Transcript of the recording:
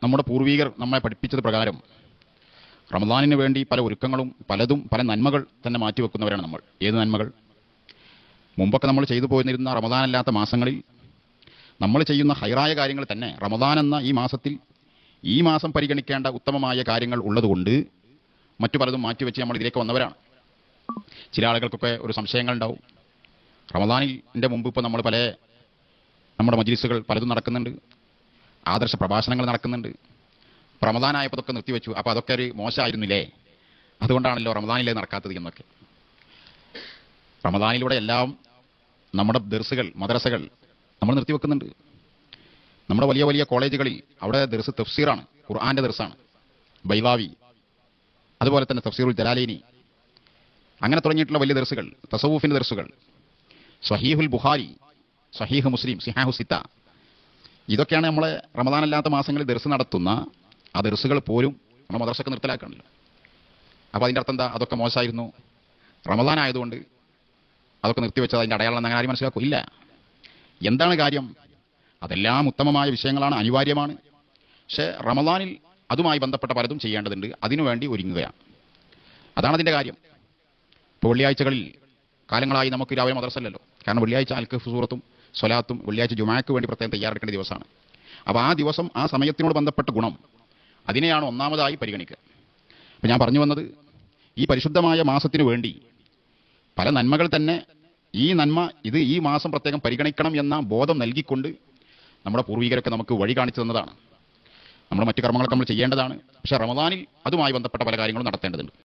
നമ്മുടെ പൂർവികർ നമ്മെ പഠിപ്പിച്ചത് പ്രകാരം റമദാനിന് വേണ്ടി പല ഒരുക്കങ്ങളും പല നന്മകൾ തന്നെ മാറ്റിവെക്കുന്നവരാണ് നമ്മൾ. ഏത് നന്മകൾ? മുമ്പൊക്കെ നമ്മൾ ചെയ്തു പോയിരുന്ന റമദാനല്ലാത്ത മാസങ്ങളിൽ നമ്മൾ ചെയ്യുന്ന ഹൈറായ കാര്യങ്ങൾ തന്നെ റമദാൻ എന്ന ഈ മാസത്തിൽ ഈ മാസം പരിഗണിക്കേണ്ട ഉത്തമമായ കാര്യങ്ങൾ ഉള്ളതുകൊണ്ട് മറ്റു പലതും മാറ്റിവെച്ച് നമ്മൾ ഇതിലേക്ക് വന്നവരാണ്. ചില ആളുകൾക്കൊക്കെ ഒരു സംശയങ്ങളുണ്ടാവും. റമദാനിൻ്റെ മുമ്പ് ഇപ്പോൾ നമ്മൾ നമ്മുടെ മജ്ലിസുകൾ പലതും നടക്കുന്നുണ്ട്, ആദർശ പ്രഭാഷണങ്ങൾ നടക്കുന്നുണ്ട്. റമദാനായപ്പോൾ അതൊക്കെ നിർത്തിവെച്ചു. അപ്പോൾ അതൊക്കെ ഒരു മോശമായിരുന്നില്ലേ? അതുകൊണ്ടാണല്ലോ റമദാനിലേ നടക്കാത്തത് എന്നൊക്കെ. റമദാനിലൂടെ എല്ലാം നമ്മുടെ ദർസുകൾ, മദ്രസകൾ നമ്മൾ നിർത്തിവെക്കുന്നുണ്ട്. നമ്മുടെ വലിയ വലിയ കോളേജുകളിൽ അവിടെ ദർസ് തഫ്സീറാണ്, ഖുർആന്റെ ദർസാണ്, ബൈലാവി, അതുപോലെ തന്നെ തഫ്സീറുൽ ജലാലൈനി, അങ്ങനെ തുടങ്ങിയിട്ടുള്ള വലിയ ദർസുകൾ, തസവൂഫിന്റെ ദർസുകൾ, സ്വഹീഹുൽ ബുഖാരി, സ്വഹീഹ് മുസ്ലിം, സിഹാഹു സിത്ത, ഇതൊക്കെയാണ് നമ്മളെ റമദാനല്ലാത്ത മാസങ്ങളിൽ ദർസ് നടത്തുന്ന ആ ദർസുകൾ പോലും നമ്മുടെ മദ്രസൊക്കെ നിർത്തലാക്കണമല്ലോ. അപ്പോൾ അതിൻ്റെ അർത്ഥം എന്താ? അതൊക്കെ മോശമായിരുന്നു, റമദാൻ ആയതുകൊണ്ട് അതൊക്കെ നിർത്തിവെച്ചത് അതിൻ്റെ അടയാളം അങ്ങനെ ആരും മനസ്സിലാക്കില്ല. എന്താണ് കാര്യം? അതെല്ലാം ഉത്തമമായ വിഷയങ്ങളാണ്, അനിവാര്യമാണ്. പക്ഷേ റമദാനിൽ അതുമായി ബന്ധപ്പെട്ട പലതും ചെയ്യേണ്ടതുണ്ട്, അതിനുവേണ്ടി ഒരുങ്ങുകയാണ്. അതാണ് അതിൻ്റെ കാര്യം. ഇപ്പോൾ വെള്ളിയാഴ്ചകളിൽ കാലങ്ങളായി നമുക്ക് രാവിലെ മദ്രസല്ലല്ലോ. കാരണം വെള്ളിയാഴ്ച അൽക്കഫ് സൂറത്തും സ്വലാത്തും, വെള്ളിയാഴ്ച ജുമാക്ക് വേണ്ടി പ്രത്യേകം തയ്യാറെടുക്കേണ്ട ദിവസമാണ്. അപ്പോൾ ആ ദിവസം ആ സമയത്തിനോട് ബന്ധപ്പെട്ട ഗുണം അതിനെയാണ് ഒന്നാമതായി പരിഗണിക്കുക. അപ്പോൾ ഞാൻ പറഞ്ഞു വന്നത്, ഈ പരിശുദ്ധമായ മാസത്തിനു വേണ്ടി പല നന്മകൾ തന്നെ, ഈ നന്മ ഇത് ഈ മാസം പ്രത്യേകം പരിഗണിക്കണം എന്ന ബോധം നൽകിക്കൊണ്ട് നമ്മുടെ പൂർവികരൊക്കെ നമുക്ക് വഴി കാണിച്ചു തന്നതാണ്. നമ്മുടെ മറ്റു കർമ്മങ്ങളൊക്കെ നമ്മൾ ചെയ്യേണ്ടതാണ്. പക്ഷേ റമദാനിൽ അതുമായി ബന്ധപ്പെട്ട പല കാര്യങ്ങളും നടത്തേണ്ടതുണ്ട്.